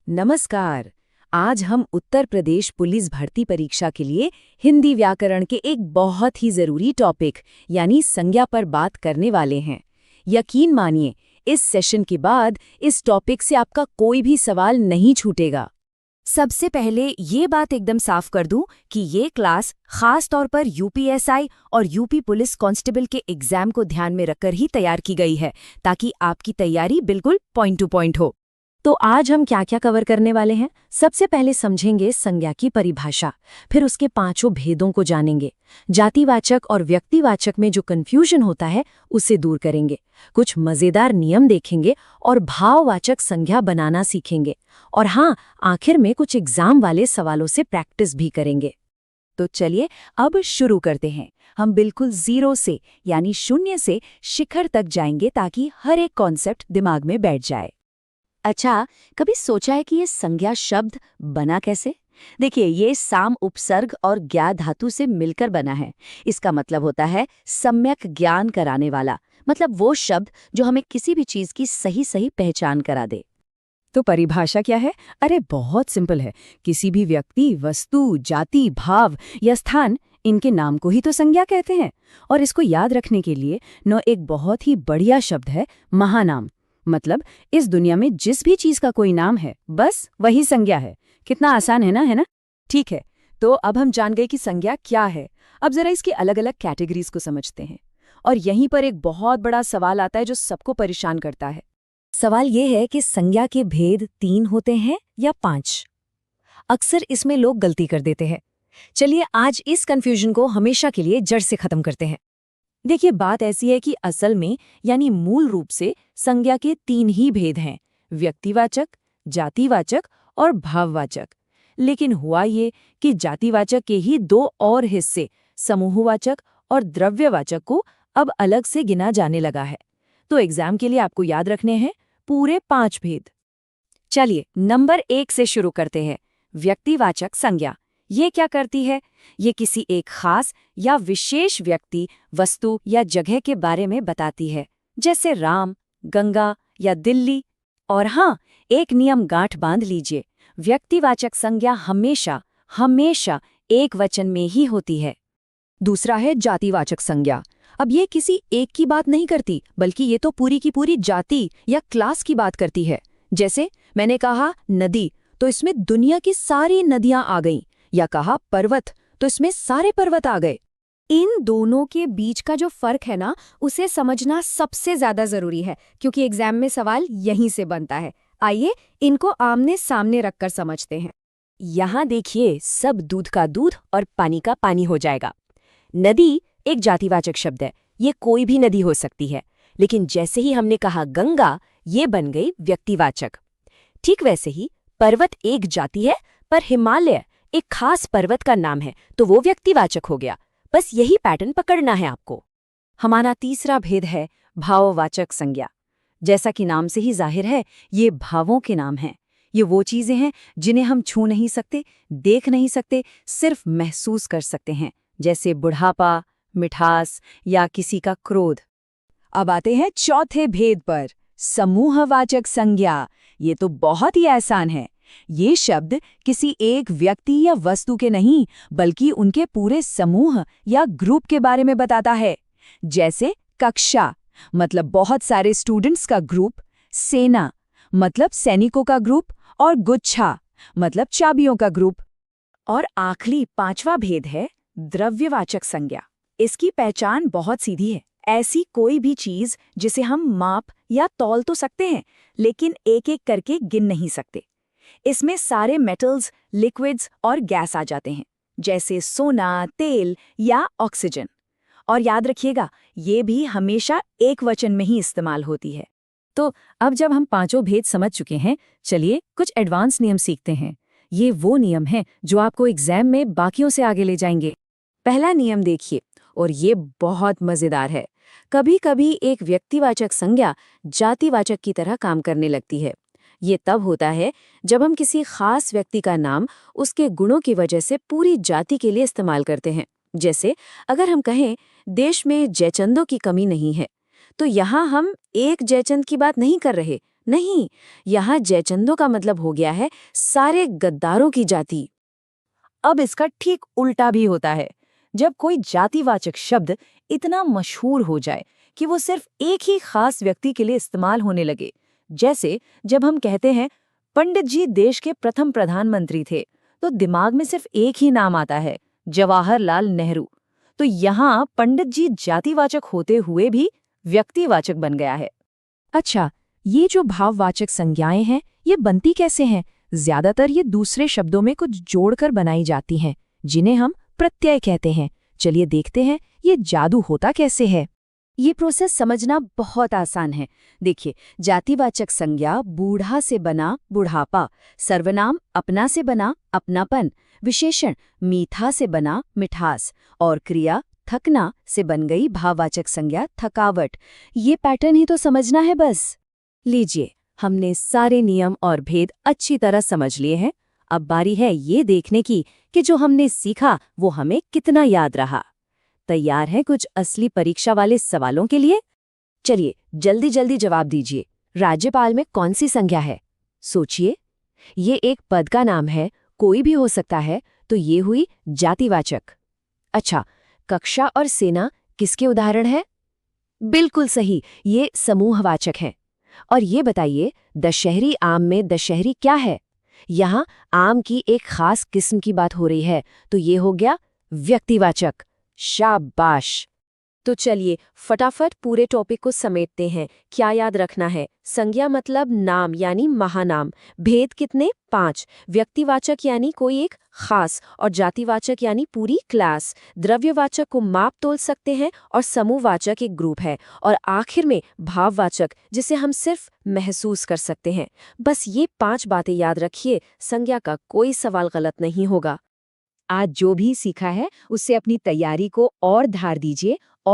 नमस्कार। आज हम उत्तर प्रदेश पुलिस भर्ती परीक्षा के लिए हिंदी व्याकरण के एक बहुत ही जरूरी टॉपिक यानी संज्ञा पर बात करने वाले हैं। यकीन मानिए, इस सेशन के बाद इस टॉपिक से आपका कोई भी सवाल नहीं छूटेगा। सबसे पहले ये बात एकदम साफ कर दूं कि ये क्लास खास तौर पर यूपीएसआई और यूपी पुलिस कांस्टेबल के एग्जाम को ध्यान में रखकर ही तैयार की गई है, ताकि आपकी तैयारी बिल्कुल पॉइंट टू पॉइंट हो। तो आज हम क्या क्या कवर करने वाले हैं? सबसे पहले समझेंगे संज्ञा की परिभाषा, फिर उसके 5 भेदों को जानेंगे। जातिवाचक और व्यक्तिवाचक में जो कंफ्यूजन होता है उसे दूर करेंगे। कुछ मजेदार नियम देखेंगे और भाववाचक संज्ञा बनाना सीखेंगे। और हाँ, आखिर में कुछ एग्जाम वाले सवालों से प्रैक्टिस भी करेंगे। तो चलिए अब शुरू करते हैं। हम बिल्कुल जीरो से यानी शून्य से शिखर तक जाएंगे, ताकि हर एक कॉन्सेप्ट दिमाग में बैठ जाए। अच्छा, कभी सोचा है कि ये संज्ञा शब्द बना कैसे? देखिए, ये साम उपसर्ग और ज्ञा धातु से मिलकर बना है। इसका मतलब होता है सम्यक ज्ञान कराने वाला, मतलब वो शब्द जो हमें किसी भी चीज की सही सही पहचान करा दे। तो परिभाषा क्या है? अरे बहुत सिंपल है। किसी भी व्यक्ति, वस्तु, जाति, भाव या स्थान, इनके नाम को ही तो संज्ञा कहते हैं। और इसको याद रखने के लिए एक बहुत ही बढ़िया शब्द है महानाम। मतलब इस दुनिया में जिस भी चीज का कोई नाम है, बस वही संज्ञा है। कितना आसान है ना? ठीक है, तो अब हम जान गए कि संज्ञा क्या है। अब जरा इसकी अलग अलग कैटेगरीज को समझते हैं। और यहीं पर एक बहुत बड़ा सवाल आता है जो सबको परेशान करता है। सवाल ये है कि संज्ञा के भेद 3 होते हैं या 5? अक्सर इसमें लोग गलती कर देते हैं। चलिए आज इस कंफ्यूजन को हमेशा के लिए जड़ से खत्म करते हैं। देखिए, बात ऐसी है कि असल में यानी मूल रूप से संज्ञा के 3 ही भेद हैं, व्यक्तिवाचक, जातिवाचक और भाववाचक। लेकिन हुआ ये कि जातिवाचक के ही 2 और हिस्से, समूहवाचक और द्रव्यवाचक, को अब अलग से गिना जाने लगा है। तो एग्जाम के लिए आपको याद रखने हैं पूरे 5 भेद। चलिए नंबर 1 से शुरू करते हैं। व्यक्तिवाचक संज्ञा ये क्या करती है? ये किसी एक खास या विशेष व्यक्ति, वस्तु या जगह के बारे में बताती है, जैसे राम, गंगा या दिल्ली। और हाँ, एक नियम गांठ बांध लीजिए, व्यक्तिवाचक संज्ञा हमेशा हमेशा एक वचन में ही होती है। दूसरा है जातिवाचक संज्ञा। अब ये किसी एक की बात नहीं करती, बल्कि ये तो पूरी की पूरी जाति या क्लास की बात करती है। जैसे मैंने कहा नदी, तो इसमें दुनिया की सारी नदियां आ गईं, या कहा पर्वत, तो इसमें सारे पर्वत आ गए। इन दोनों के बीच का जो फर्क है ना, उसे समझना सबसे ज्यादा जरूरी है, क्योंकि एग्जाम में सवाल यहीं से बनता है। आइए इनको आमने सामने रखकर समझते हैं। यहाँ देखिए, सब दूध का दूध और पानी का पानी हो जाएगा। नदी एक जातिवाचक शब्द है, ये कोई भी नदी हो सकती है। लेकिन जैसे ही हमने कहा गंगा, ये बन गई व्यक्तिवाचक। ठीक वैसे ही पर्वत एक जाति है, पर हिमालय एक खास पर्वत का नाम है, तो वो व्यक्तिवाचक हो गया। बस यही पैटर्न पकड़ना है आपको। हमारा तीसरा भेद है भाववाचक संज्ञा। जैसा कि नाम से ही जाहिर है, ये भावों के नाम हैं। ये वो चीजें हैं जिन्हें हम छू नहीं सकते, देख नहीं सकते, सिर्फ महसूस कर सकते हैं, जैसे बुढ़ापा, मिठास या किसी का क्रोध। अब आते हैं चौथे भेद पर, समूहवाचक संज्ञा। ये तो बहुत ही आसान है। ये शब्द किसी एक व्यक्ति या वस्तु के नहीं, बल्कि उनके पूरे समूह या ग्रुप के बारे में बताता है। जैसे कक्षा मतलब बहुत सारे स्टूडेंट्स का ग्रुप, सेना मतलब सैनिकों का ग्रुप, और गुच्छा मतलब चाबियों का ग्रुप। और आखिरी 5वां भेद है द्रव्यवाचक संज्ञा। इसकी पहचान बहुत सीधी है। ऐसी कोई भी चीज जिसे हम माप या तौल तो सकते हैं, लेकिन एक एक करके गिन नहीं सकते। इसमें सारे मेटल्स, लिक्विड्स और गैस आ जाते हैं, जैसे सोना, तेल या ऑक्सीजन। और याद रखिएगा, ये भी हमेशा एक वचन में ही इस्तेमाल होती है। तो अब जब हम 5 भेद समझ चुके हैं, चलिए कुछ एडवांस नियम सीखते हैं। ये वो नियम हैं जो आपको एग्जाम में बाकियों से आगे ले जाएंगे। पहला नियम देखिए, और ये बहुत मजेदार है। कभी कभी एक व्यक्तिवाचक संज्ञा जातिवाचक की तरह काम करने लगती है। ये तब होता है जब हम किसी खास व्यक्ति का नाम उसके गुणों की वजह से पूरी जाति के लिए इस्तेमाल करते हैं। जैसे अगर हम कहें देश में जयचंदों की कमी नहीं है, तो यहाँ हम एक जयचंद की बात नहीं कर रहे, नहीं, यहाँ जयचंदों का मतलब हो गया है सारे गद्दारों की जाति। अब इसका ठीक उल्टा भी होता है। जब कोई जातिवाचक शब्द इतना मशहूर हो जाए कि वो सिर्फ एक ही खास व्यक्ति के लिए इस्तेमाल होने लगे, जैसे जब हम कहते हैं पंडित जी देश के प्रथम प्रधानमंत्री थे, तो दिमाग में सिर्फ एक ही नाम आता है, जवाहरलाल नेहरू। तो यहाँ पंडित जी जातिवाचक होते हुए भी व्यक्तिवाचक बन गया है। अच्छा, ये जो भाववाचक संज्ञाएं हैं, ये बनती कैसे हैं? ज्यादातर ये दूसरे शब्दों में कुछ जोड़कर बनाई जाती हैं, जिन्हें हम प्रत्यय कहते हैं। चलिए देखते हैं ये जादू होता कैसे है। ये प्रोसेस समझना बहुत आसान है। देखिए, जातिवाचक संज्ञा बूढ़ा से बना बुढ़ापा, सर्वनाम अपना से बना अपनापन, विशेषण मीठा से बना मिठास और क्रिया थकना से बन गई भाववाचक संज्ञा थकावट। ये पैटर्न ही तो समझना है बस। लीजिए, हमने सारे नियम और भेद अच्छी तरह समझ लिए हैं। अब बारी है ये देखने की कि जो हमने सीखा वो हमें कितना याद रहा। तैयार हैं कुछ असली परीक्षा वाले सवालों के लिए? चलिए जल्दी जल्दी जवाब दीजिए। राज्यपाल में कौन सी संज्ञा है? सोचिए। ये एक पद का नाम है, कोई भी हो सकता है, तो ये हुई जातिवाचक। अच्छा, कक्षा और सेना किसके उदाहरण है? बिल्कुल सही, ये समूहवाचक हैं। और ये बताइए, दशहरी आम में दशहरी क्या है? यहाँ आम की एक खास किस्म की बात हो रही है, तो ये हो गया व्यक्तिवाचक। शाबाश। तो चलिए फटाफट पूरे टॉपिक को समेटते हैं। क्या याद रखना है? संज्ञा मतलब नाम यानी महानाम। भेद कितने? 5। व्यक्तिवाचक यानी कोई एक खास, और जातिवाचक यानी पूरी क्लास। द्रव्यवाचक को माप तोल सकते हैं और समूहवाचक एक ग्रुप है। और आखिर में भाववाचक, जिसे हम सिर्फ महसूस कर सकते हैं। बस ये 5 बातें याद रखिए, संज्ञा का कोई सवाल गलत नहीं होगा। आज जो भी सीखा है उससे अपनी तैयारी को और धार दीजिए और